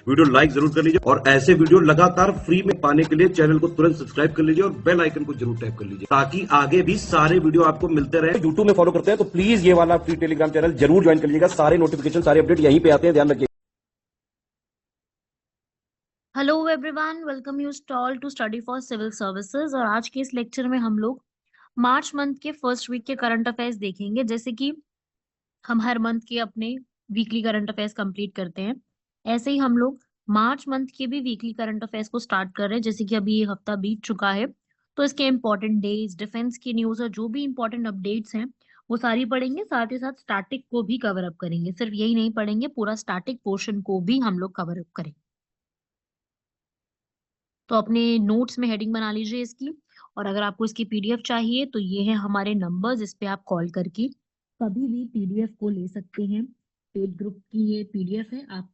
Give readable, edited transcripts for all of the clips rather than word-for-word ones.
Video like जरूर कर लीजिए और ऐसे वीडियो लगातार फ्री में पाने के लिए चैनल को तुरंत सब्सक्राइब कर लीजिए और बेल आइकन को जरूर टैप कर लीजिए ताकि आगे भी सारे वीडियो आपको मिलते रहे। यूट्यूब में फॉलो करते हैं तो प्लीज ये वाला फ्री टेलीग्राम चैनल जरूर ज्वाइन कर लीजिएगा। सारे नोटिफिकेशन, सारे अपडेट यहीं पे आते हैं, ध्यान रखिए। Hello everyone, welcome you all to study for civil services. और आज के इस लेक्चर में हम लोग मार्च मंथ के फर्स्ट वीक के करंट अफेयर्स देखेंगे। जैसे कि हम हर मंथ के अपने वीकली करंट अफेयर्स कंप्लीट करते हैं, ऐसे ही हम लोग मार्च मंथ के भी वीकली करंट अफेयर्स को स्टार्ट कर रहे हैं। जैसे कि अभी ये हफ्ता बीत चुका है, तो इसके इंपॉर्टेंट डेज, डिफेंस की न्यूज और जो भी इंपॉर्टेंट अपडेट्स हैं वो सारी पढ़ेंगे। साथ ही साथ स्टैटिक को भी कवर अप करेंगे। सिर्फ यही नहीं पढ़ेंगे, पूरा स्टैटिक पोर्शन को भी हम लोग कवर अप करेंगे। तो अपने नोट्स में हेडिंग बना लीजिए इसकी। और अगर आपको इसकी पीडीएफ चाहिए तो ये है हमारे नंबर्स, इस पे आप कॉल करके कभी भी पीडीएफ को ले सकते हैं। पेड ग्रुप की ये पीडीएफ है, आप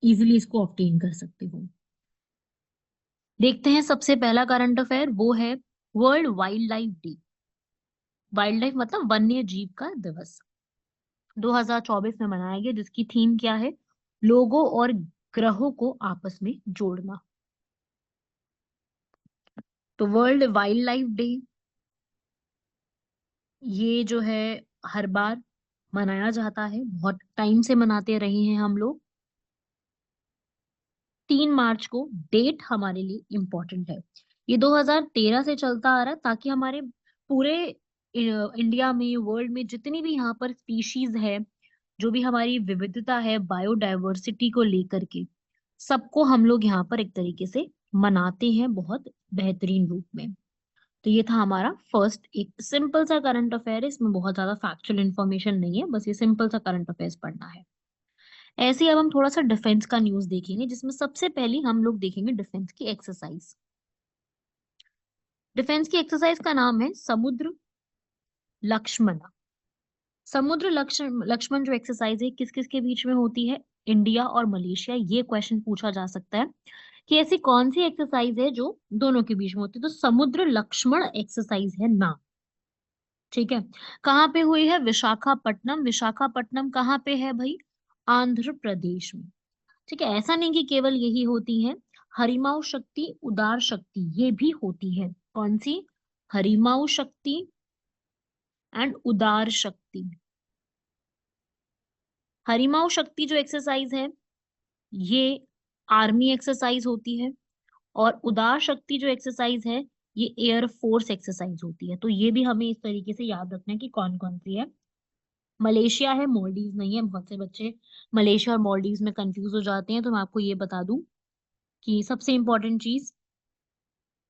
इजीली इसको ऑब्टेन कर सकते हो। देखते हैं सबसे पहला करंट अफेयर, वो है world wild life day. Wild life मतलब वन्य जीव का दिवस 2024 में मनाया गया, जिसकी थीम क्या है? लोगों और ग्रहों को आपस में जोड़ना। तो वर्ल्ड वाइल्ड लाइफ डे ये जो है हर बार मनाया जाता है, बहुत टाइम से मनाते रहे हैं हम लोग। 3 मार्च को डेट हमारे लिए इम्पोर्टेंट है। ये 2013 से चलता आ रहा है ताकि हमारे पूरे इंडिया में, वर्ल्ड में जितनी भी यहाँ पर स्पीशीज है, जो भी हमारी विविधता है बायोडायवर्सिटी को लेकर के, सबको हम लोग यहाँ पर एक तरीके से मनाते हैं बहुत बेहतरीन रूप में। तो ये था हमारा फर्स्ट एक सिंपल सा करंट अफेयर है। इसमें बहुत ज्यादा फैक्चुअल इंफॉर्मेशन नहीं है, बस ये सिंपल सा करंट अफेयर्स पढ़ना है। ऐसे ही अब हम थोड़ा सा डिफेंस का न्यूज देखेंगे, जिसमें सबसे पहले हम लोग देखेंगे डिफेंस की एक्सरसाइज। डिफेंस की एक्सरसाइज का नाम है समुद्र लक्ष्मणा। समुद्र लक्ष्मण जो एक्सरसाइज है किस किस के बीच में होती है? इंडिया और मलेशिया। ये क्वेश्चन पूछा जा सकता है कि ऐसी कौन सी एक्सरसाइज है जो दोनों के बीच में होती है। तो समुद्र लक्ष्मण एक्सरसाइज है नाम। ठीक है। कहाँ पे हुई है? विशाखापट्टनम। विशाखापट्टनम कहाँ पे है भाई? आंध्र प्रदेश में। ठीक है। ऐसा नहीं कि केवल यही होती है, हरिमाऊ शक्ति, उदार शक्ति ये भी होती है। कौन सी? हरिमाऊ शक्ति एंड उदार शक्ति। हरिमाऊ शक्ति जो एक्सरसाइज है ये आर्मी एक्सरसाइज होती है, और उदार शक्ति जो एक्सरसाइज है ये एयर फोर्स एक्सरसाइज होती है। तो ये भी हमें इस तरीके से याद रखना है कि कौन कौन सी है। मलेशिया है, मालदीव नहीं है। बहुत से बच्चे मलेशिया और मालदीव में कंफ्यूज हो जाते हैं, तो मैं आपको ये बता दूं कि सबसे इंपॉर्टेंट चीज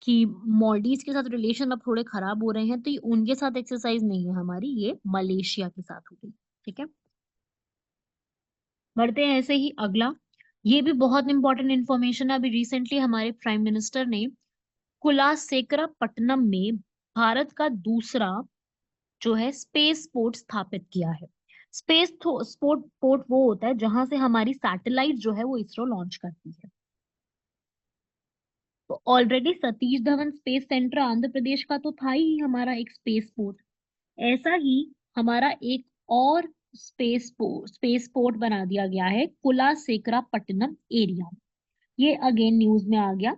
कि मालदीव के साथ रिलेशन अब थोड़े खराब हो रहे हैं, तो ये उनके साथ एक्सरसाइज नहीं है हमारी, ये मलेशिया के साथ होगी। ठीक है। बढ़ते हैं ऐसे ही अगला। ये भी बहुत इंपॉर्टेंट इंफॉर्मेशन है। अभी रिसेंटली हमारे प्राइम मिनिस्टर ने कुलासेकरापट्टनम में भारत का दूसरा जो है स्पेस पोर्ट स्थापित किया है। स्पेस स्पोर्ट पोर्ट वो होता है जहां से हमारी सैटेलाइट जो है वो इसरो लॉन्च करती है। तो already Satish Dhawan space centre Andhra Pradesh का तो था ही हमारा एक स्पेस पोर्ट। ऐसा ही हमारा एक और स्पेस पोर्ट बना दिया गया है कुलासेकरापट्टनम एरिया में। ये अगेन न्यूज में आ गया।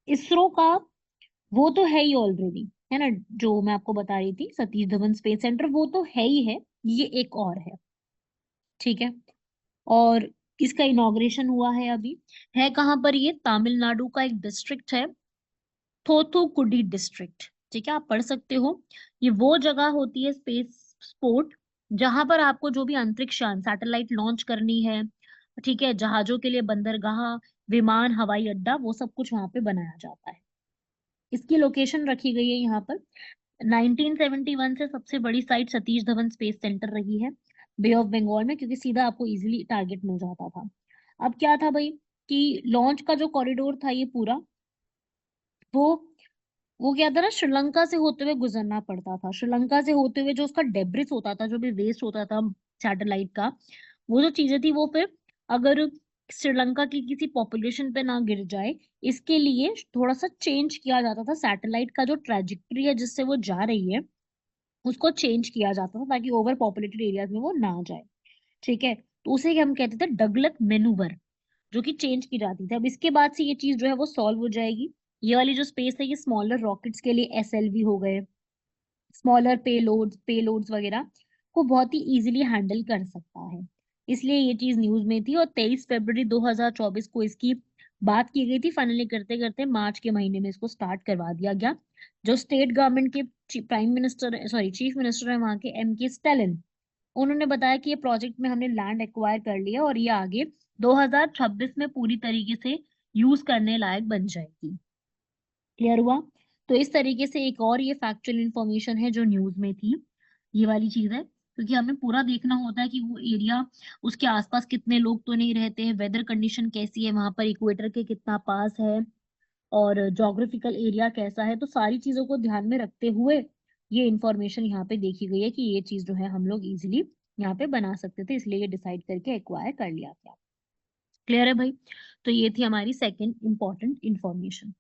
इसरो का वो तो है ही ऑलरेडी, है ना, जो मैं आपको बता रही थी सतीश धवन स्पेस सेंटर, वो तो है ही है। ये एक और है। ठीक है। और इसका इनॉग्रेशन हुआ है अभी। है कहाँ पर? ये तमिलनाडु का एक डिस्ट्रिक्ट है, थोथुकुडी डिस्ट्रिक्ट। ठीक है, आप पढ़ सकते हो। ये वो जगह होती है स्पेस स्पोर्ट जहां पर आपको जो भी अंतरिक्ष यान सैटेलाइट लॉन्च करनी है, ठीक है, जहाजों के लिए बंदरगाह, विमान, हवाई अड्डा, वो सब कुछ वहां पे बनाया जाता है। इसकी लोकेशन रखी गई है यहाँ पर। 1971 से सबसे बड़ी site Satish Dhawan space centre रही है बे ऑफ बंगाल में, क्योंकि सीधा आपको इजीली टारगेट मिल जाता था। अब क्या था भाई कि लॉन्च का जो कॉरिडोर था ये पूरा, वो वो क्या था ना, श्रीलंका से होते हुए गुजरना पड़ता था। श्रीलंका से होते हुए जो उसका डेब्रिस होता था, जो भी वेस्ट होता था सैटेलाइट का, वो जो चीजें थी वो फिर अगर श्रीलंका की किसी पॉपुलेशन पे ना गिर जाए, इसके लिए थोड़ा सा चेंज किया जाता था। सैटेलाइट का जो ट्रेजेक्टरी है जिससे वो जा रही है उसको चेंज किया जाता था ताकि ओवर पॉपुलेटेड एरियाज में वो ना जाए। ठीक है। तो उसे हम कहते थे डगलत मेनूवर। जो कि चेंज की जाती थी। अब इसके बाद से ये चीज जो है वो सॉल्व हो जाएगी। ये वाली जो स्पेस है ये स्मॉलर रॉकेट्स के लिए SLV हो गए, स्मॉलर पेलोड्स वगैरह को बहुत ही इजीली हैंडल कर सकता है। इसलिए ये चीज न्यूज में थी और 23 फरवरी 2024 को इसकी बात की गई थी। फाइनली करते करते मार्च के महीने में इसको स्टार्ट करवा दिया गया। जो स्टेट गवर्नमेंट के prime minister sorry chief minister है वहाँ के MK स्टालिन, उन्होंने बताया कि ये प्रोजेक्ट में हमने लैंड एक्वायर कर लिया और ये आगे 2026 में पूरी तरीके से यूज करने लायक बन जाएगी। क्लियर हुआ? तो इस तरीके से एक और ये फैक्चुअल इंफॉर्मेशन है जो न्यूज में थी, ये वाली चीज है, क्योंकि हमें पूरा देखना होता है कि वो एरिया, उसके आसपास कितने लोग तो नहीं रहते हैं, वेदर कंडीशन कैसी है वहां पर, इक्वेटर के कितना पास है, और जोग्राफिकल एरिया कैसा है। तो सारी चीजों को ध्यान में रखते हुए ये इंफॉर्मेशन यहाँ पे देखी गई है कि ये चीज जो है हम लोग इजिली यहाँ पे बना सकते थे, इसलिए ये डिसाइड करके एक्वायर कर लिया गया। क्लियर है भाई? तो ये थी हमारी सेकेंड इंपॉर्टेंट इंफॉर्मेशन।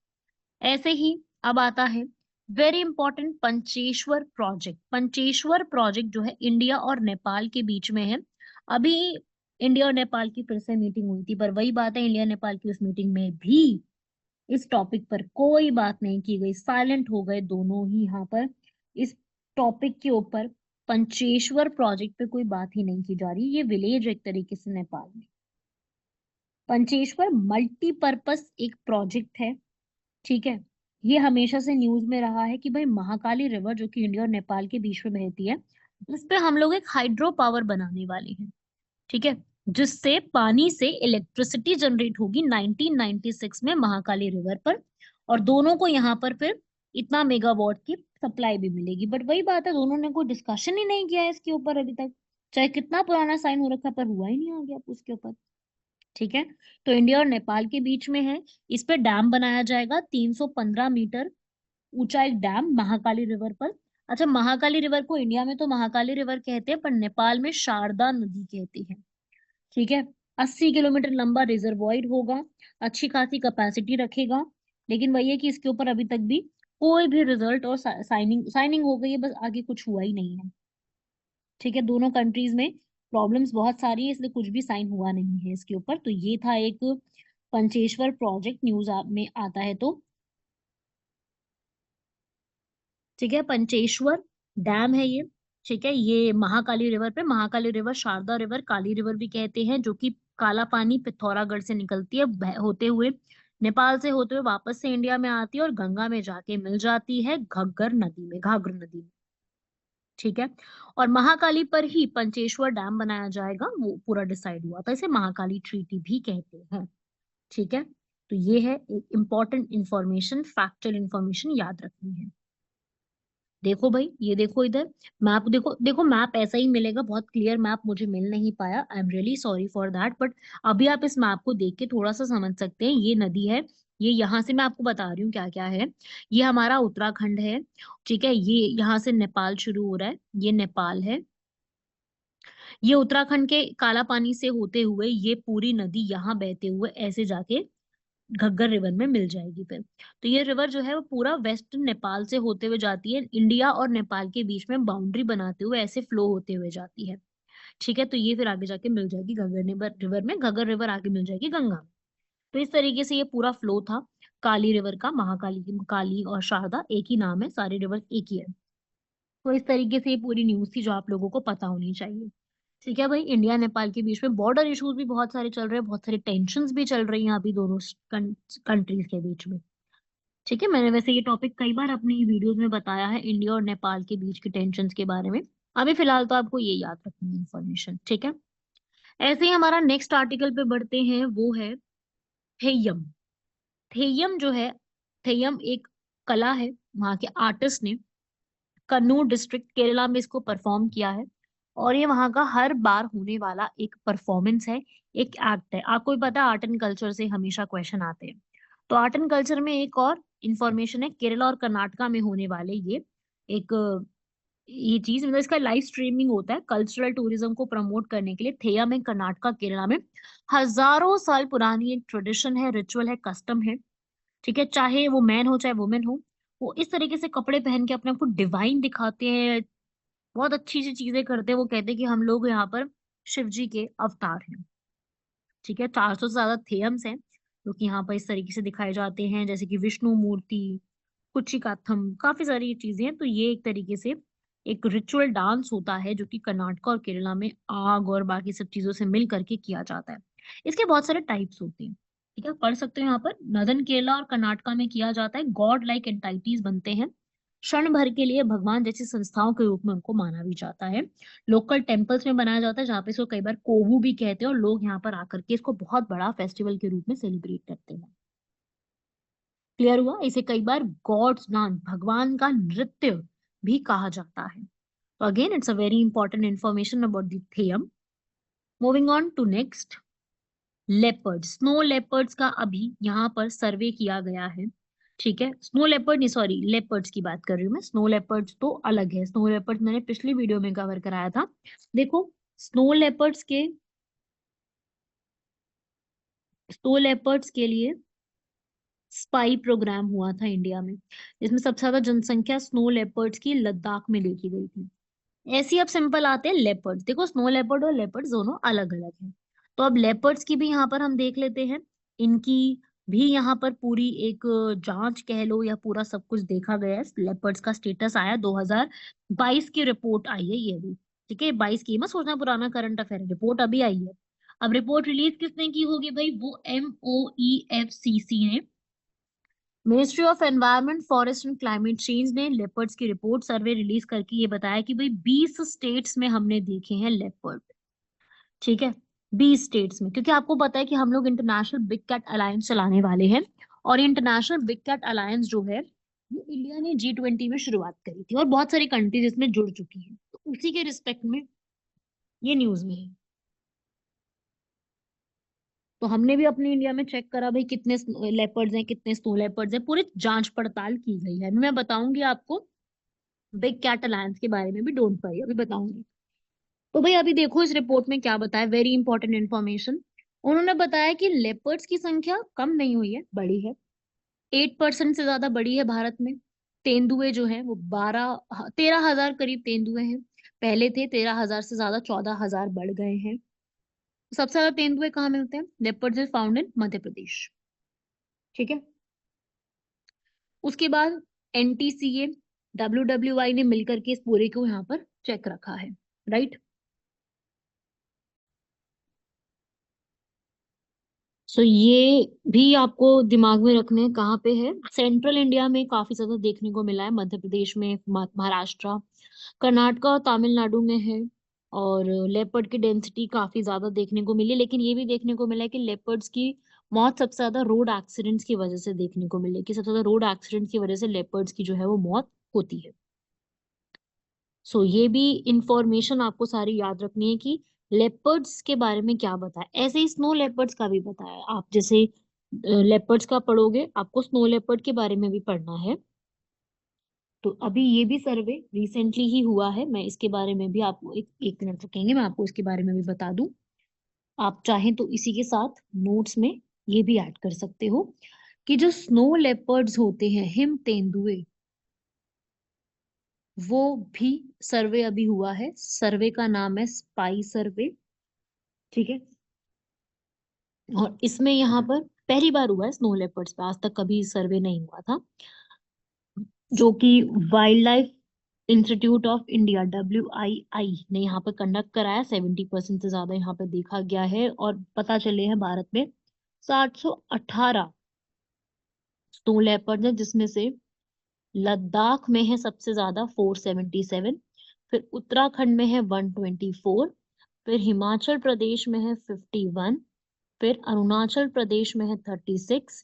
ऐसे ही अब आता है very important Pancheshwar project. Pancheshwar project जो है इंडिया और नेपाल के बीच में है। अभी इंडिया और नेपाल की फिर से मीटिंग हुई थी, पर वही बात है, इंडिया नेपाल की उस मीटिंग में भी इस टॉपिक पर कोई बात नहीं की गई, साइलेंट हो गए दोनों ही यहाँ पर। इस टॉपिक के ऊपर, पंचेश्वर प्रोजेक्ट पे कोई बात ही नहीं की जा रही। ये विलेज एक तरीके से नेपाल में। पंचेश्वर मल्टीपर्पस एक प्रोजेक्ट है, ठीक है। ये हमेशा से न्यूज में रहा है कि भाई महाकाली रिवर जो कि इंडिया और नेपाल के बीच में बहती है, उस पे हम लोग एक हाइड्रो पावर बनाने वाले हैं, ठीक है, जिससे पानी से इलेक्ट्रिसिटी जनरेट होगी 1996 में महाकाली रिवर पर, और दोनों को यहाँ पर फिर इतना मेगावाट की सप्लाई भी मिलेगी। बट वही बात है, दोनों ने कोई डिस्कशन ही नहीं किया है इसके ऊपर अभी तक, चाहे कितना पुराना साइन हो रखा है, पर हुआ ही नहीं आगे अब उसके ऊपर। ठीक है, तो इंडिया और नेपाल के बीच में है। इस पे डैम बनाया जाएगा, 315 मीटर ऊंचा एक डैम महाकाली रिवर पर। अच्छा, महाकाली रिवर को इंडिया में तो महाकाली रिवर कहते हैं, पर नेपाल में शारदा नदी कहते हैं। ठीक है, 80 किलोमीटर लंबा रिजर्वॉयर होगा, अच्छी खासी कैपेसिटी रखेगा। लेकिन वही है कि इसके ऊपर अभी तक भी कोई भी रिजल्ट और साइनिंग साइनिंग हो गई है, बस आगे कुछ हुआ ही नहीं है। ठीक है, दोनों कंट्रीज में प्रॉब्लम्स बहुत सारी है, इसलिए कुछ भी साइन हुआ नहीं है इसके ऊपर। तो ये था एक पंचेश्वर प्रोजेक्ट न्यूज में आता है तो। ठीक है, पंचेश्वर डैम है ये। ठीक है, ये महाकाली रिवर पे, महाकाली रिवर, शारदा रिवर, काली रिवर भी कहते हैं, जो कि काला पानी पिथौरागढ़ से निकलती है, होते हुए नेपाल से होते हुए वापस से इंडिया में आती है और गंगा में जाके मिल जाती है घग्गर नदी में, घाघर नदी में। ठीक है, और महाकाली पर ही पंचेश्वर डैम बनाया जाएगा, वो पूरा डिसाइड हुआ था, इसे महाकाली ट्रीटी भी कहते हैं। ठीक है, तो ये है एक इंपॉर्टेंट इंफॉर्मेशन, फैक्चुअल इंफॉर्मेशन याद रखनी है। देखो भाई, ये देखो इधर मैप, देखो देखो मैप ऐसा ही मिलेगा, बहुत क्लियर मैप मुझे मिल नहीं पाया, I am really sorry for that, but अभी आप इस मैप को देख के थोड़ा सा समझ सकते हैं। ये नदी है, ये यहाँ से मैं आपको बता रही हूँ क्या क्या है। ये हमारा उत्तराखंड है, ठीक है, ये यहाँ से नेपाल शुरू हो रहा है, ये नेपाल है। ये उत्तराखंड के काला पानी से होते हुए ये पूरी नदी यहाँ बहते हुए ऐसे जाके घग्गर रिवर में मिल जाएगी फिर। तो ये रिवर जो है वो पूरा वेस्टर्न नेपाल से होते हुए जाती है, इंडिया और नेपाल के बीच में बाउंड्री बनाते हुए ऐसे फ्लो होते हुए जाती है। ठीक है, तो ये फिर आगे जाके मिल जाएगी घग्गर रिवर में, घग्गर रिवर आगे मिल जाएगी गंगा में। तो इस तरीके से ये पूरा फ्लो था काली रिवर का। महाकाली की, काली और शारदा एक ही नाम है, सारी रिवर एक ही है। तो इस तरीके से ये पूरी न्यूज थी जो आप लोगों को पता होनी चाहिए। ठीक है भाई, इंडिया नेपाल के बीच में बॉर्डर इश्यूज भी बहुत सारे चल रहे हैं, बहुत सारी टेंशंस भी चल रही हैं अभी दोनों कंट्रीज के बीच में। ठीक है, मैंने वैसे ये टॉपिक कई बार अपनी वीडियोस में बताया है, इंडिया और नेपाल के बीच की टेंशंस के बारे में। अभी फिलहाल तो आपको ये याद रखनी है इन्फॉर्मेशन, ठीक है। ऐसे ही हमारा नेक्स्ट आर्टिकल पे बढ़ते हैं, वो है थेयम। थेयम जो है, थेयम एक कला है, वहाँ के आर्टिस्ट ने कन्नूर डिस्ट्रिक्ट केरला में इसको परफॉर्म किया है। और ये वहाँ का हर बार होने वाला एक परफॉर्मेंस है, एक एक्ट है। आपको भी पता है आर्ट एंड कल्चर से हमेशा क्वेश्चन आते हैं। तो आर्ट एंड कल्चर में एक और इंफॉर्मेशन है, केरला और कर्नाटका में होने वाले ये एक ये चीज, मतलब इसका लाइव स्ट्रीमिंग होता है कल्चरल टूरिज्म को प्रमोट करने के लिए। थेया में, कर्नाटका, केरला में हजारों साल पुरानी एक ट्रेडिशन है, रिचुअल है, कस्टम है। ठीक है, चाहे वो मैन हो चाहे वुमेन हो, वो इस तरीके से कपड़े पहन के अपने आप को डिवाइन दिखाते हैं, बहुत अच्छी सी चीजें करते हैं। वो कहते हैं कि हम लोग यहाँ पर शिव जी के अवतार हैं। ठीक है, 400 से ज्यादा थेयम्स हैं जो कि यहाँ पर इस तरीके से दिखाए जाते हैं, जैसे कि विष्णु मूर्ति, कुचिकाथम, काफी सारी चीजें हैं। तो ये एक तरीके से एक रिचुअल डांस होता है जो कि कर्नाटक और केरला में आग और बाकी सब चीजों से मिल करके किया जाता है। इसके बहुत सारे टाइप्स होते हैं, ठीक है, पढ़ सकते हो यहाँ पर। नदन केरला और कर्नाटका में किया जाता है, गॉड लाइक एंटाइटीज बनते हैं, क्षण भर के लिए भगवान जैसी संस्थाओं के रूप में उनको माना भी जाता है। लोकल टेम्पल्स में बनाया जाता है, जहाँ पे इसको कई बार कोवू भी कहते हैं, और लोग यहाँ पर आकर के इसको बहुत बड़ा फेस्टिवल के रूप में सेलिब्रेट करते हैं। क्लियर हुआ? इसे कई बार गॉड्स डांस, भगवान का नृत्य भी कहा जाता है। तो again it's a very important information about the Theyyam. Moving on to next, leopard, snow leopards का अभी यहाँ पर सर्वे किया गया है, ठीक है। स्नो लेपर्ड नहीं, सॉरी, लेपर्ड्स की बात कर रही हूँ मैं, स्नो लेपर्ड्स तो अलग है। स्नो लेपर्ड मैंने पिछली वीडियो में कवर कराया था। देखो, स्नो लेपर्ड्स के स्नो लेपर्ड्स के लिए स्पाई प्रोग्राम हुआ था इंडिया में, जिसमें सबसे ज्यादा जनसंख्या स्नो लेपर्ड्स की लद्दाख में देखी गई थी। ऐसे ही अब सिंपल आते हैं लेपर्ड्स। देखो, स्नो लेपर्ड और लेपर्ड्स दोनों अलग अलग हैं। तो अब लेपर्ड्स की भी यहाँ पर हम देख लेते हैं। इनकी भी यहाँ पर पूरी एक जांच कह लो या पूरा सब कुछ देखा गया है। लेपर्ड्स का स्टेटस आया 2022 की रिपोर्ट आई है ये भी, ठीक है। 22 की मत सोचना पुराना करंट अफेयर, रिपोर्ट अभी आई है। अब रिपोर्ट रिलीज किसने की होगी भाई? वो MOEFCC ने, ministry of environment, forest and climate change ने लेपर्ड्स की रिपोर्ट सर्वे रिलीज करके ये बताया कि भाई 20 स्टेट्स में हमने देखे हैं लेपर्ड, ठीक है। 20 स्टेट्स में, क्योंकि आपको पता है कि हम लोग इंटरनेशनल बिग कैट अलायंस चलाने वाले हैं, और इंटरनेशनल बिग कैट अलायंस जो है वो इंडिया ने G20 में शुरुआत करी थी, और बहुत सारी कंट्रीज इसमें जुड़ चुकी हैं। तो उसी के रिस्पेक्ट में ये न्यूज में है। तो हमने भी अपने इंडिया में चेक करा भाई कितने लेपर्ड्स हैं, कितने स्नो लेपर्ड्स हैं, पूरी जांच पड़ताल की गई है। मैं बताऊंगी आपको बिग कैट अलायंस के बारे में भी, डोंट वरी, अभी बताऊंगी। तो भाई अभी देखो इस रिपोर्ट में क्या बताया, वेरी इंपॉर्टेंट इन्फॉर्मेशन। उन्होंने बताया कि लेपर्ड्स की संख्या कम नहीं हुई है, बढ़ी है। 8% से ज्यादा बढ़ी है भारत में। तेंदुए जो है वो 13,000 करीब तेंदुए हैं। पहले थे 13,000 से ज्यादा 14,000 बढ़ गए हैं। सबसे ज्यादा तेंदुए कहाँ मिलते हैं? Leopards is found in Madhya Pradesh, ठीक है। उसके बाद NTCA, WWI ने मिलकर के इस पूरे को यहाँ पर चेक रखा है, राइट। सो ये भी आपको दिमाग में रखने हैं, कहाँ पे है? सेंट्रल इंडिया में काफी ज्यादा देखने को मिला है, मध्य प्रदेश में, महाराष्ट्र, कर्नाटका और तमिलनाडु में है। और लेपर्ड की डेंसिटी काफी ज्यादा देखने को मिली, लेकिन ये भी देखने को मिला है कि लेपर्ड्स की मौत सबसे ज्यादा रोड एक्सीडेंट्स की वजह से देखने को मिले, कि सबसे ज्यादा रोड एक्सीडेंट की वजह से लेपर्ड्स की जो है वो मौत होती है। सो ये भी इंफॉर्मेशन आपको सारी याद रखनी है कि लेपर्ड्स के बारे में क्या बताया। ऐसे ही स्नो लेपर्ड्स का भी बताया। आप जैसे लेपर्ड्स का पढ़ोगे, आपको स्नो लेपर्ड के बारे में भी पढ़ना है। तो अभी ये भी सर्वे रिसेंटली ही हुआ है, मैं इसके बारे में भी आपको एक मिनट रुकेंगे, मैं आपको इसके बारे में भी बता दूं। आप चाहें तो इसी के साथ नोट्स में ये भी ऐड कर सकते हो कि जो स्नो लेपर्ड्स होते हैं, हिम तेंदुए, वो भी सर्वे अभी हुआ है। सर्वे का नाम है स्पाई सर्वे, ठीक है। और इसमें यहाँ पर पहली बार हुआ है स्नो लेपर्ड्स पे, आज तक कभी सर्वे नहीं हुआ था, जो कि wild life institute of India WII ने यहाँ पर कंडक्ट कराया। 70% से ज्यादा यहाँ पे देखा गया है, और पता चले हैं भारत में 718 स्नो लेपर्ड है, जिसमें से लद्दाख में है सबसे ज्यादा 477, फिर उत्तराखंड में है 124, फिर हिमाचल प्रदेश में है 51, फिर अरुणाचल प्रदेश में है 36,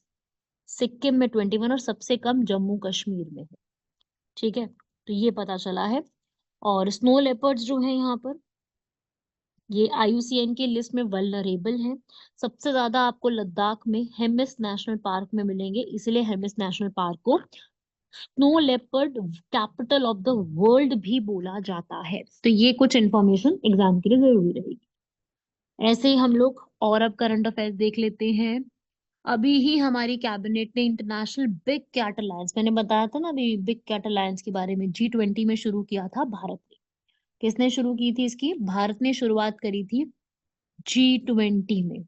सिक्किम में 21, और सबसे कम जम्मू कश्मीर में है, ठीक है। तो ये पता चला है। और स्नो लेपर्ड्स जो है यहाँ पर, ये IUCN की लिस्ट में वल्नरेबल हैं। सबसे ज्यादा आपको लद्दाख में हेमिस नेशनल पार्क में मिलेंगे, इसलिए हेमिस नेशनल पार्क को snow leopard capital of the world भी बोला जाता है। तो ये कुछ इंफॉर्मेशन एग्जाम के लिए जरूरी रहेगी। ऐसे ही हम लोग और अब करंट अफेयर्स देख लेते हैं। अभी ही हमारी कैबिनेट ने इंटरनेशनल बिग कैट अलायंस, मैंने बताया था ना अभी बिग कैट अलायंस के बारे में, G20 में शुरू किया था भारत ने। किसने शुरू की थी इसकी? भारत ने शुरुआत करी थी G20 में।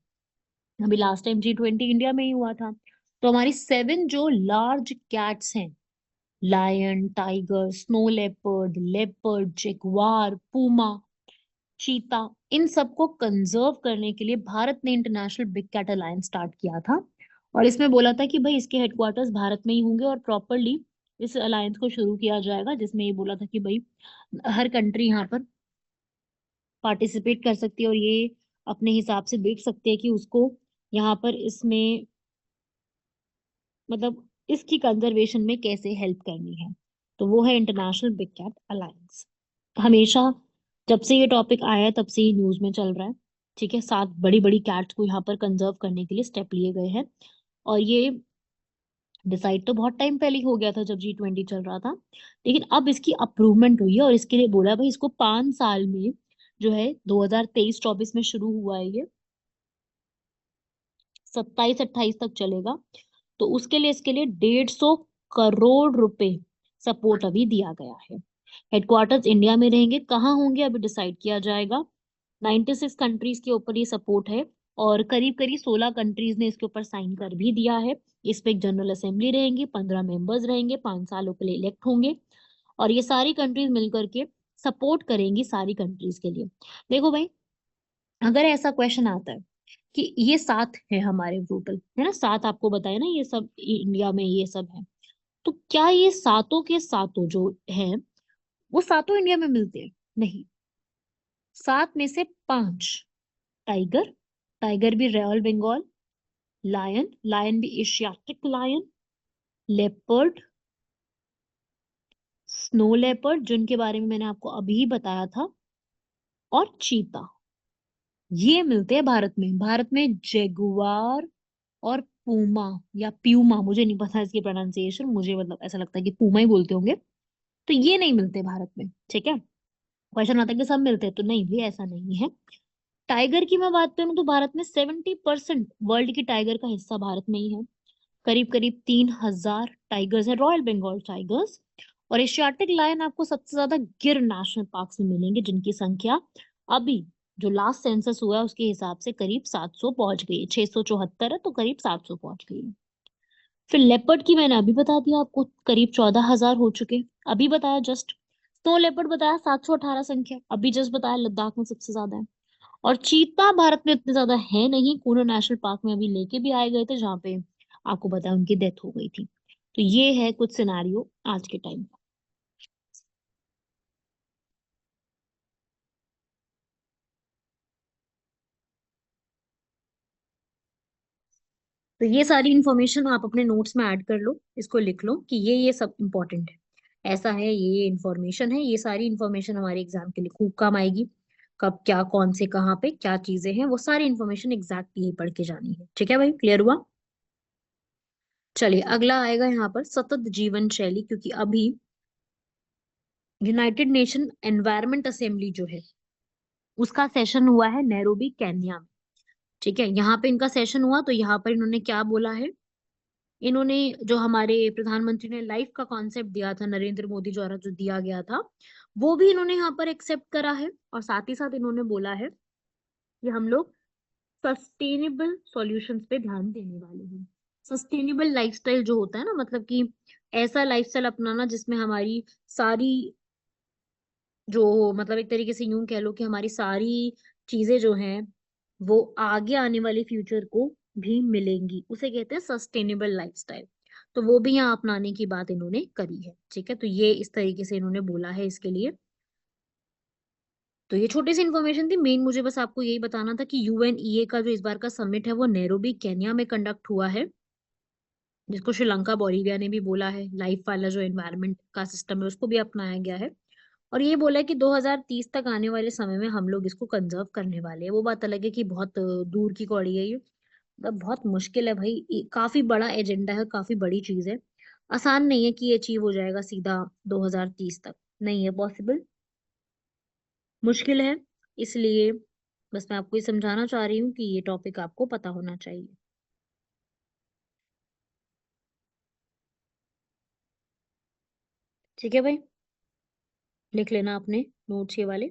अभी लास्ट टाइम G20 इंडिया में ही हुआ था। तो हमारी 7 जो लार्ज कैट्स हैं, lion, tiger, snow leopard, leopard, jaguar, puma, cheetah, इन सबको कंजर्व करने के लिए भारत ने international big cat alliance start किया था। और इसमें बोला था कि भाई इसके हेडक्वार्टर्स भारत में ही होंगे और प्रॉपरली इस अलायंस को शुरू किया जाएगा, जिसमें ये बोला था कि भाई हर कंट्री यहाँ पर पार्टिसिपेट कर सकती है और ये अपने हिसाब से देख सकते हैं कि उसको यहाँ पर इसमें मतलब इसकी कंजर्वेशन में कैसे हेल्प करनी है। तो वो है इंटरनेशनल बिग कैट अलायंस। हमेशा जब से ये टॉपिक आया है तब से ही न्यूज में चल रहा है। ठीक है, 7 बड़ी बड़ी कैट्स को यहाँ पर कंजर्व करने के लिए स्टेप लिए गए हैं। और ये डिसाइड तो बहुत टाइम पहले ही हो गया था जब G20 चल रहा था, लेकिन अब इसकी अप्रूवमेंट हुई है और इसके लिए बोला है भाई इसको 5 साल में जो है 2023-24 में शुरू हुआ है ये, 27-28 तक चलेगा। तो उसके लिए इसके लिए 150 करोड़ रुपए सपोर्ट अभी दिया गया है। हेडक्वार्टर्स इंडिया में रहेंगे, कहाँ होंगे अभी डिसाइड किया जाएगा। 96 कंट्रीज के ऊपर ये सपोर्ट है और करीब करीब 16 कंट्रीज ने इसके ऊपर साइन कर भी दिया है। इस पे एक जनरल असेंबली रहेंगी, 15 मेंबर्स रहेंगे, 5 सालों के लिए इलेक्ट होंगे और ये सारी कंट्रीज मिलकर के सपोर्ट करेंगी सारी कंट्रीज के लिए। देखो भाई, अगर ऐसा क्वेश्चन आता है कि ये 7 है हमारे टोटल, है ना, 7 आपको बताया ना, ये सब इंडिया में ये सब है, तो क्या ये सातों के सातों जो हैं वो सातों इंडिया में मिलते हैं? नहीं। 7 में से 5 टाइगर, टाइगर भी रॉयल बंगाल, लायन, लायन भी Asiatic lion, leopard, snow leopard जिनके बारे में मैंने आपको अभी बताया था, और चीता, ये मिलते हैं भारत में। भारत में जेगुआर और पूमा या प्यूमा, मुझे नहीं पता इसकी प्रोनाउंसिएशन, मुझे मतलब ऐसा लगता है कि पूमा ही बोलते होंगे, तो ये नहीं मिलते भारत में। ठीक है, क्वेश्चन आता है कि सब मिलते हैं, तो नहीं भी, ऐसा नहीं है। टाइगर की मैं बात करूं तो भारत में 70% वर्ल्ड की टाइगर का हिस्सा भारत में ही है। करीब करीब 3,000 टाइगर्स है, रॉयल बंगाल टाइगर्स। और एशियाटिक लायन आपको सबसे ज्यादा गिर नेशनल पार्क में मिलेंगे, जिनकी संख्या अभी जो लास्ट सेंसस हुआ है उसके हिसाब से करीब 700 पहुंच गई है। 674 है तो करीब 700 पहुंच गई है। फिर लेपर्ड की मैंने अभी बता दिया आपको, करीब 14,000 हो चुके, अभी बताया जस्ट। स्नो लेपर्ड बताया 718 संख्या, अभी जस्ट बताया लद्दाख में सबसे ज्यादा है। और चीता भारत में इतने ज्यादा है नहीं, कूनो नेशनल पार्क में अभी लेके भी आए गए थे जहाँ पे आपको पता है उनकी डेथ हो गई थी। तो ये है कुछ सिनारियो आज के टाइम का। तो ये सारी इंफॉर्मेशन आप अपने नोट्स में ऐड कर लो, इसको लिख लो कि ये सब इंपॉर्टेंट है, ऐसा है, ये इंफॉर्मेशन है, ये सारी इंफॉर्मेशन हमारे एग्जाम के लिए खूब काम आएगी। कब क्या कौन से कहाँ पे क्या चीजें हैं वो सारी इंफॉर्मेशन एग्जैक्ट यही पढ़ के जानी है। ठीक है भाई, क्लियर हुआ? चलिए अगला आएगा यहाँ पर सतत जीवन शैली, क्योंकि अभी यूनाइटेड नेशन एनवायरनमेंट असेंबली जो है उसका सेशन हुआ है नैरोबी केन्या में। ठीक है, यहाँ पे इनका सेशन हुआ तो यहाँ पर इन्होंने क्या बोला है, इन्होंने जो हमारे प्रधानमंत्री ने लाइफ का कॉन्सेप्ट दिया था नरेंद्र मोदी द्वारा जो दिया गया था, वो भी इन्होंने यहाँ पर एक्सेप्ट करा है। और साथ ही साथ इन्होंने बोला है कि हम लोग सस्टेनेबल सॉल्यूशंस पे ध्यान देने वाले हैं। सस्टेनेबल लाइफस्टाइल जो होता है ना, मतलब कि ऐसा लाइफस्टाइल अपनाना जिसमें हमारी सारी जो मतलब एक तरीके से यूं कह लो कि हमारी सारी चीजें जो हैं वो आगे आने वाले फ्यूचर को भी मिलेंगी, उसे कहते हैं सस्टेनेबल लाइफस्टाइल। तो वो भी यहाँ अपनाने की बात इन्होंने करी है। ठीक है, तो ये इस तरीके से इन्होंने बोला है इसके लिए। तो ये छोटी सी इन्फॉर्मेशन थी, मेन मुझे बस आपको यही बताना था कि UNEA का जो इस बार का समिट है वो नैरोबी केन्या में कंडक्ट हुआ है, जिसको श्रीलंका बोलिविया ने भी बोला है। लाइफ वाला जो एनवायरनमेंट का सिस्टम है उसको भी अपनाया गया है। और ये बोला है कि 2030 तक आने वाले समय में हम लोग इसको कंजर्व करने वाले हैं। वो बात अलग है कि बहुत दूर की कौड़ी है ये, मतलब बहुत मुश्किल है भाई, काफी बड़ा एजेंडा है, काफी बड़ी चीज है। आसान नहीं है कि ये अचीव हो जाएगा सीधा 2030 तक, नहीं है पॉसिबल, मुश्किल है। इसलिए बस मैं आपको ये समझाना चाह रही हूँ कि ये टॉपिक आपको पता होना चाहिए। ठीक है भाई, लिख लेना अपने नोट्स ये वाले।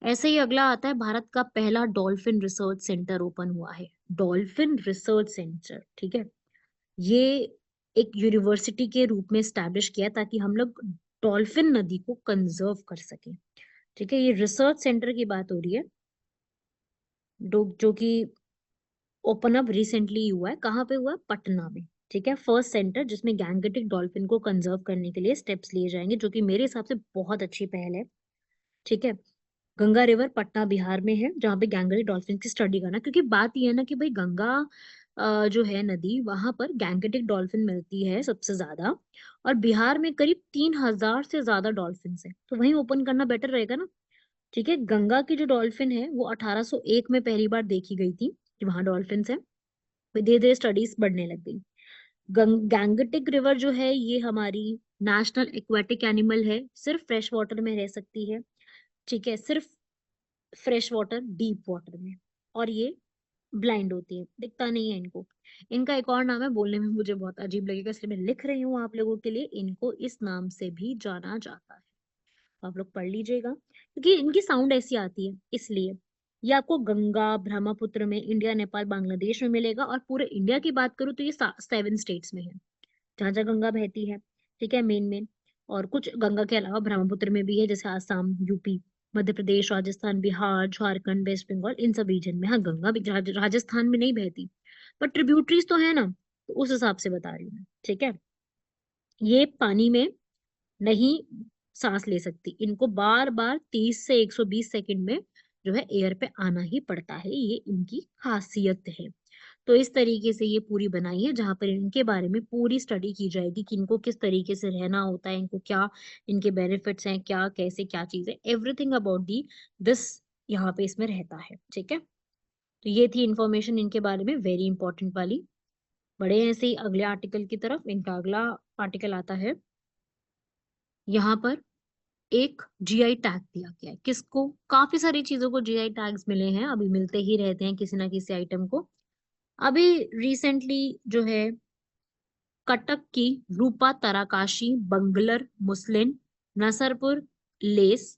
ऐसे ही अगला आता है, भारत का पहला डॉल्फिन रिसर्च सेंटर ओपन हुआ है। डॉल्फिन रिसर्च सेंटर, ठीक है, ये एक यूनिवर्सिटी के रूप में स्टैब्लिश किया ताकि हम लोग डॉल्फिन नदी को कंजर्व कर सके। ठीक है, ये रिसर्च सेंटर की बात हो रही है, जो कि ओपन अप रिसेंटली हुआ है। कहाँ पे हुआ है? पटना में। ठीक है, फर्स्ट सेंटर जिसमें गैंगेटिक डॉल्फिन को कंजर्व करने के लिए स्टेप्स लिए जाएंगे, जो कि मेरे हिसाब से बहुत अच्छी पहल है। ठीक है, गंगा रिवर पटना बिहार में है, जहाँ पे गैंगेटिक डॉल्फिन की स्टडी करना, क्योंकि बात ये है ना कि भाई गंगा जो है नदी, वहां पर गैंगेटिक डॉल्फिन मिलती है सबसे ज्यादा, और बिहार में करीब 3,000 से ज्यादा डॉल्फिन है, तो वहीं ओपन करना बेटर रहेगा ना। ठीक है, गंगा की जो डॉल्फिन है वो 1801 में पहली बार देखी गई थी कि वहां डॉल्फिन है, फिर धीरे धीरे स्टडीज बढ़ने लग गई। गैंगेटिक रिवर जो है ये हमारी नेशनल एक्वेटिक एनिमल है, सिर्फ फ्रेश वाटर में रह सकती है। ठीक है, सिर्फ फ्रेश वाटर, डीप वाटर में, और ये ब्लाइंड होती है, दिखता नहीं है इनको। इनका एक और नाम है, बोलने में मुझे बहुत अजीब लगेगा इसलिए मैं लिख रही हूँ आप लोगों के लिए, इनको इस नाम से भी जाना जाता है, तो आप लोग पढ़ लीजिएगा क्योंकि इनकी साउंड ऐसी आती है इसलिए। ये आपको गंगा ब्रह्मपुत्र में, इंडिया नेपाल बांग्लादेश में मिलेगा, और पूरे इंडिया की बात करूँ तो ये 7 स्टेट्स में है, जहाँ जहाँ गंगा बहती है। ठीक है, मेन मेन, और कुछ गंगा के अलावा ब्रह्मपुत्र में भी है, जैसे आसाम, यूपी, मध्य प्रदेश, राजस्थान, बिहार, झारखंड, वेस्ट बंगाल, इन सब रीजन में। हाँ, गंगा भी राजस्थान में नहीं बहती, पर ट्रिब्यूटरीज तो है ना, तो उस हिसाब से बता रही हूँ मैं। ठीक है, ये पानी में नहीं सांस ले सकती, इनको बार बार 30 से 120 सेकंड में जो है एयर पे आना ही पड़ता है, ये इनकी खासियत है। तो इस तरीके से ये पूरी बनाई है, जहां पर इनके बारे में पूरी स्टडी की जाएगी कि इनको किस तरीके से रहना होता है, इनको क्या इनके बेनिफिट्स हैं, क्या कैसे क्या चीज है, एवरीथिंग अबाउट दी दिस यहाँ पे इसमें रहता है। ठीक है, तो ये थी इंफॉर्मेशन इनके बारे में, वेरी इंपॉर्टेंट वाली। बड़े हैं ऐसे ही अगले आर्टिकल की तरफ। इनका अगला आर्टिकल आता है, यहाँ पर एक जीआई टैग दिया गया है। किसको? काफी सारी चीजों को जीआई टैग्स मिले हैं, अभी मिलते ही रहते हैं किसी ना किसी आइटम को। अभी रिसेंटली जो है, कटक की रूपा तराकाशी बंगलर मुस्लिन नसरपुर लेस,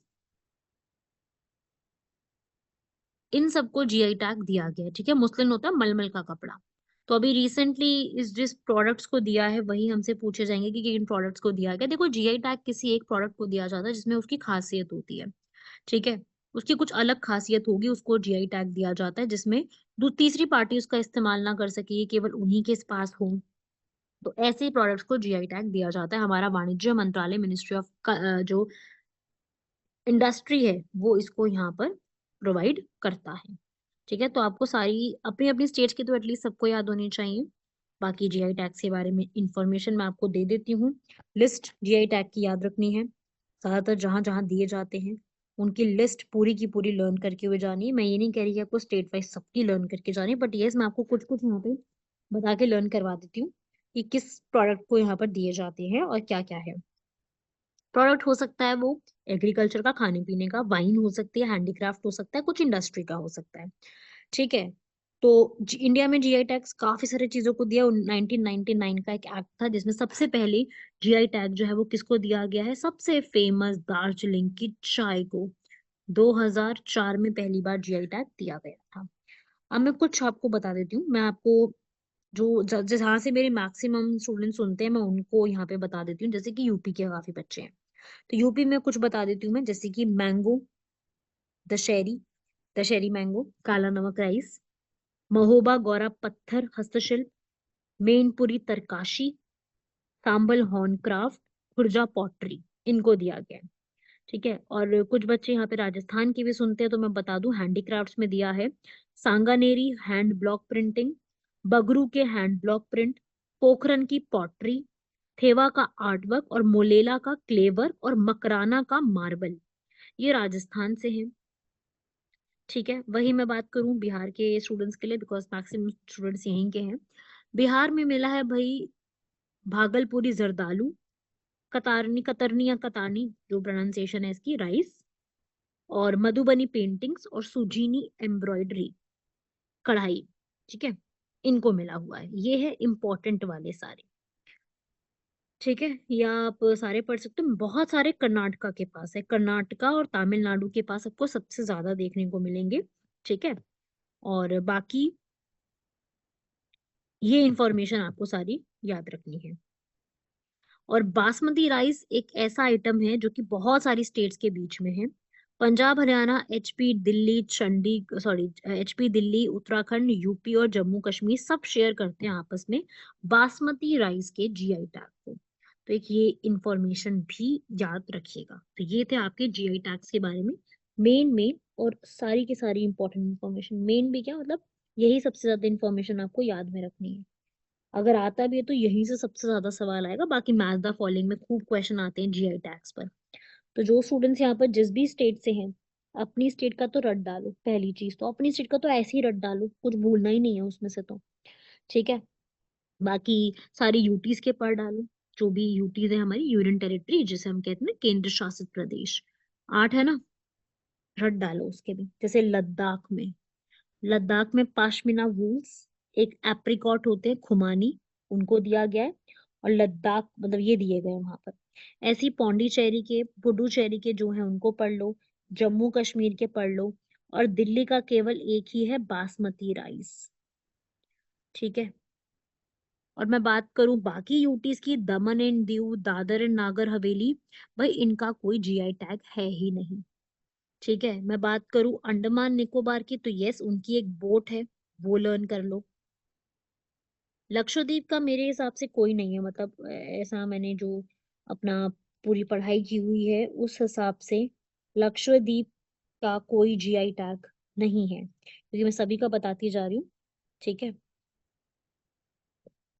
इन सबको जीआई टैग दिया गया है। ठीक है, मुस्लिन होता है मलमल का कपड़ा। तो अभी रिसेंटली इस जिस प्रोडक्ट्स को दिया है वही हमसे पूछे जाएंगे कि इन प्रोडक्ट्स को दिया गया। देखो, जीआई टैग किसी एक प्रोडक्ट को दिया जाता है जिसमें उसकी खासियत होती है। ठीक है, उसकी कुछ अलग खासियत होगी, उसको जीआई टैग दिया जाता है, जिसमें तीसरी पार्टी उसका इस्तेमाल ना कर सके, ये केवल उन्हीं के पास हो। तो ऐसे ही प्रोडक्ट्स को जीआई टैग दिया जाता है। हमारा वाणिज्य मंत्रालय, मिनिस्ट्री ऑफ जो इंडस्ट्री है, वो इसको यहाँ पर प्रोवाइड करता है। ठीक है, तो आपको सारी अपनी अपनी स्टेट की तो एटलीस्ट सबको याद होनी चाहिए। बाकी जीआई टैग के बारे में इंफॉर्मेशन मैं आपको दे देती हूँ। लिस्ट जीआई टैग की याद रखनी है, ज्यादातर जहां जहां दिए जाते हैं उनकी लिस्ट पूरी की पूरी लर्न करके हुए जानी है। मैं ये नहीं कह रही कि आपको स्टेट वाइज सबकी लर्न करके जानी है, बट यस, मैं आपको कुछ कुछ यहाँ पे बता के लर्न करवा देती हूँ कि किस प्रोडक्ट को यहाँ पर दिए जाते हैं और क्या क्या है। प्रोडक्ट हो सकता है वो एग्रीकल्चर का, खाने पीने का, वाइन हो सकती है, हैंडीक्राफ्ट हो सकता है, कुछ इंडस्ट्री का हो सकता है। ठीक है, तो इंडिया में जीआई टैग्स काफी सारी चीजों को दिया। 1999 का एक एक्ट था जिसमें सबसे पहले जीआई टैग जो है वो किसको दिया गया है? सबसे फेमस दार्जिलिंग की चाय को 2004 में पहली बार जीआई टैग दिया गया था। अब मैं कुछ आपको बता देती हूँ, मैं आपको जो जहाँ से मेरे मैक्सिमम स्टूडेंट सुनते हैं मैं उनको यहाँ पे बता देती हूँ, जैसे कि यूपी के काफी बच्चे हैं, तो यूपी में कुछ बता देती हूँ मैं, जैसे कि मैंगो, दशहरी, दशहरी मैंगो, काला नमक राइस, महोबा गौरा पत्थर हस्तशिल्प, Mainpuri Tarkashi, Sambhal horn craft, Khurja pottery, इनको दिया गया है। ठीक है, और कुछ बच्चे यहाँ पे राजस्थान की भी सुनते हैं, तो मैं बता दूं हैंडीक्राफ्ट्स में दिया है Sanganeri hand block printing, Bagru के हैंड ब्लॉक प्रिंट, पोखरन की पॉटरी, थेवा का आर्टवर्क, और मोलेला का क्ले वर्क, और मकराना का मार्बल, ये राजस्थान से है। ठीक है, वही मैं बात करूं बिहार के स्टूडेंट्स के लिए, बिकॉज मैक्सिमम स्टूडेंट्स यहीं के हैं। बिहार में मिला है भाई भागलपुरी जरदालू, कतारनी कतरनी या कतानी जो प्रोनाउंसिएशन है इसकी, राइस, और मधुबनी पेंटिंग्स, और सुजीनी एम्ब्रॉयडरी, कढ़ाई। ठीक है, इनको मिला हुआ है, ये है इंपॉर्टेंट वाले सारे। ठीक है, या आप सारे पढ़ सकते हो। बहुत सारे कर्नाटका के पास है, कर्नाटका और तमिलनाडु के पास आपको सबसे ज्यादा देखने को मिलेंगे। ठीक है, और बाकी ये इंफॉर्मेशन आपको सारी याद रखनी है। और बासमती राइस एक ऐसा आइटम है जो कि बहुत सारी स्टेट्स के बीच में है। Punjab, Haryana, HP, Delhi, HP, Delhi, Uttarakhand, UP और जम्मू कश्मीर सब शेयर करते हैं आपस में बासमती राइस के जीआई टैग को। तो एक ये इंफॉर्मेशन भी याद रखिएगा। तो ये थे आपके जीआई टैग्स के बारे में मेन और सारी की सारी इंपॉर्टेंट इंफॉर्मेशन। मेन भी क्या मतलब, यही सबसे ज्यादा इंफॉर्मेशन आपको याद में रखनी है। अगर आता भी है तो यहीं से सबसे ज्यादा सवाल आएगा, बाकी मैथ द फॉलोइंग में खूब क्वेश्चन आते हैं जीआई टैग्स पर। तो जो स्टूडेंट्स यहाँ पर जिस भी स्टेट से हैं, अपनी स्टेट का तो रट डालो। पहली चीज तो अपनी स्टेट का तो ऐसे ही रट डालो, कुछ भूलना ही नहीं है उसमें से तो। ठीक है, बाकी सारी यूटीज के पढ़ डालो। जो भी यूटीज है हमारी, यूनियन टेरिटरी जिसे हम कहते हैं ना, केंद्र शासित प्रदेश, 8 है ना, रट डालो उसके भी। जैसे लद्दाख में पाशमीना वूल्स, एक एप्रिकॉट होते हैं खुमानी, उनको दिया गया है। और लद्दाख मतलब ये दिए गए हैं वहां पर। ऐसी पौंडीचेरी के, पुडुचेरी के जो है उनको पढ़ लो, जम्मू कश्मीर के पढ़ लो। और दिल्ली का केवल एक ही है, बासमती राइस। ठीक है, और मैं बात करूं बाकी यूटीज की, दमन एंड दीव, दादर एंड नागर हवेली, भाई इनका कोई जीआई टैग है ही नहीं। ठीक है, मैं बात करूं अंडमान निकोबार की, तो यस उनकी एक बोट है, वो लर्न कर लो। लक्षद्वीप का मेरे हिसाब से कोई नहीं है, मतलब ऐसा मैंने जो अपना पूरी पढ़ाई की हुई है उस हिसाब से लक्षद्वीप का कोई जीआई टैग नहीं है, क्योंकि मैं सभी का बताती जा रही हूँ। ठीक है,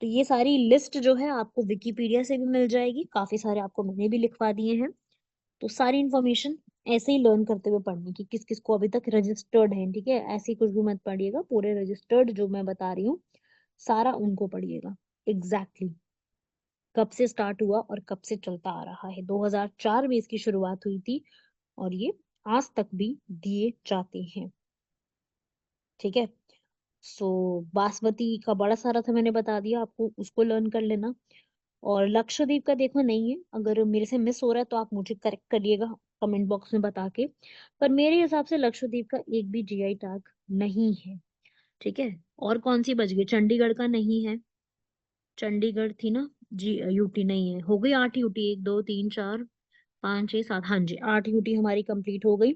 तो ये सारी लिस्ट जो है आपको विकिपीडिया से भी मिल जाएगी, काफी सारे आपको मैंने भी लिखवा दिए हैं। तो सारी इन्फॉर्मेशन ऐसे ही लर्न करते हुए पढ़ने की, किस किस को अभी तक रजिस्टर्ड है। ठीक है, ऐसे ही कुछ भी मत पढ़िएगा, पूरे रजिस्टर्ड जो मैं बता रही हूँ सारा उनको पढ़िएगा। एग्जैक्टली कब से स्टार्ट हुआ और कब से चलता आ रहा है, 2004 में इसकी शुरुआत हुई थी और ये आज तक भी दिए जाते हैं। ठीक है, सो बासमती का बड़ा सारा था मैंने बता दिया आपको, उसको लर्न कर लेना। और लक्षद्वीप का देखो नहीं है, अगर मेरे से मिस हो रहा है तो आप मुझे करेक्ट करिएगा कमेंट बॉक्स में बता के। पर मेरे हिसाब से लक्षद्वीप का एक भी जीआई टैग नहीं है। ठीक है, और कौन सी बच गई, चंडीगढ़ का नहीं है, चंडीगढ़ थी ना जी, यूटी नहीं है। हो गई 8 यूटी, 1 2 3 4 5 6 7, हाँ जी 8 यूटी हमारी कंप्लीट हो गई।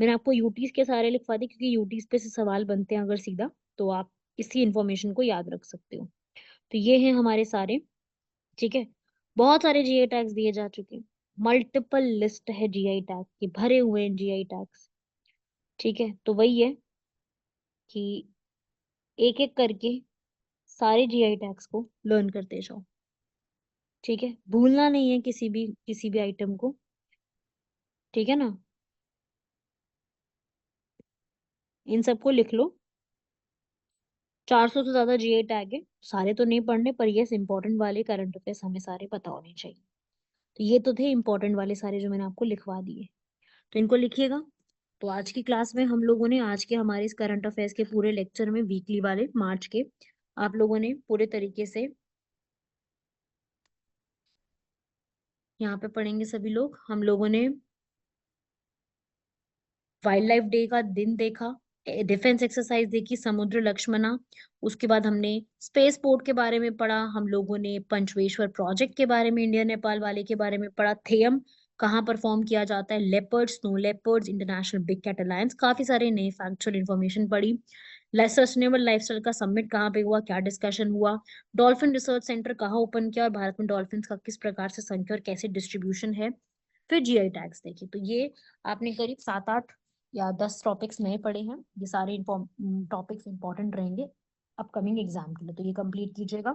मैंने आपको यूटीज के सारे लिखवा दिए, क्योंकि यूटीज पे से सवाल बनते हैं अगर सीधा, तो आप इसी इंफॉर्मेशन को याद रख सकते हो। तो ये हैं हमारे सारे। ठीक है, बहुत सारे जीआई टैग्स दिए जा चुके हैं, मल्टीपल लिस्ट है जीआई टैग की, भरे हुए हैं जीआई टैग्स। ठीक है, तो वही है कि एक एक करके सारे जीआई टैग्स को लर्न करते जाओ। ठीक है, भूलना नहीं है किसी भी आइटम को। ठीक है ना, इन सबको लिख लो। 400 से ज्यादा जीआई टैग है, सारे तो नहीं पढ़ने, पर यस इंपॉर्टेंट वाले करंट अफेयर्स हमें सारे पता होने चाहिए। तो ये तो थे इंपॉर्टेंट वाले सारे जो मैंने आपको लिखवा दिए, तो इनको लिखिएगा। तो आज की क्लास में हम लोगों ने, आज के हमारे इस करंट अफेयर्स के पूरे लेक्चर में, वीकली वाले मार्च के, आप लोगों ने पूरे तरीके से यहाँ पे पढ़ेंगे सभी लोग। हम लोगों ने वाइल्ड लाइफ डे का दिन देखा, डिफेंस एक्सरसाइज देखी, समुद्र लक्ष्मणा, उसके बाद हमने स्पेस पोर्ट के बारे में पढ़ा, हम लोगों ने पंचवेश्वर प्रोजेक्ट के बारे में, इंडिया नेपाल वाले के बारे में पढ़ा, थेयम कहाँ परफॉर्म किया जाता है, leopard, snow leopards, international big cat alliance, काफी सारे नए फैक्चुअल इन्फॉर्मेशन पढ़ी। सस्टेनेबल लाइफस्टाइल का समिट कहाँ पे हुआ, क्या डिस्कशन हुआ, डॉल्फिन रिसर्च सेंटर कहाँ ओपन किया, और भारत में डॉल्फिन का किस प्रकार से संख्या और कैसे डिस्ट्रीब्यूशन है। फिर जीआई टैग्स देखे, तो ये आपने करीब 7 8 या 10 टॉपिक्स नए पढ़े हैं। ये सारे टॉपिक्स इंपॉर्टेंट रहेंगे अपकमिंग एग्जाम के लिए, तो ये कंप्लीट कीजिएगा।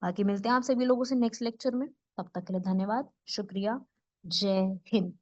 बाकी मिलते हैं आप सभी लोगों से नेक्स्ट लेक्चर में, तब तक के लिए धन्यवाद, शुक्रिया, जय हिंद।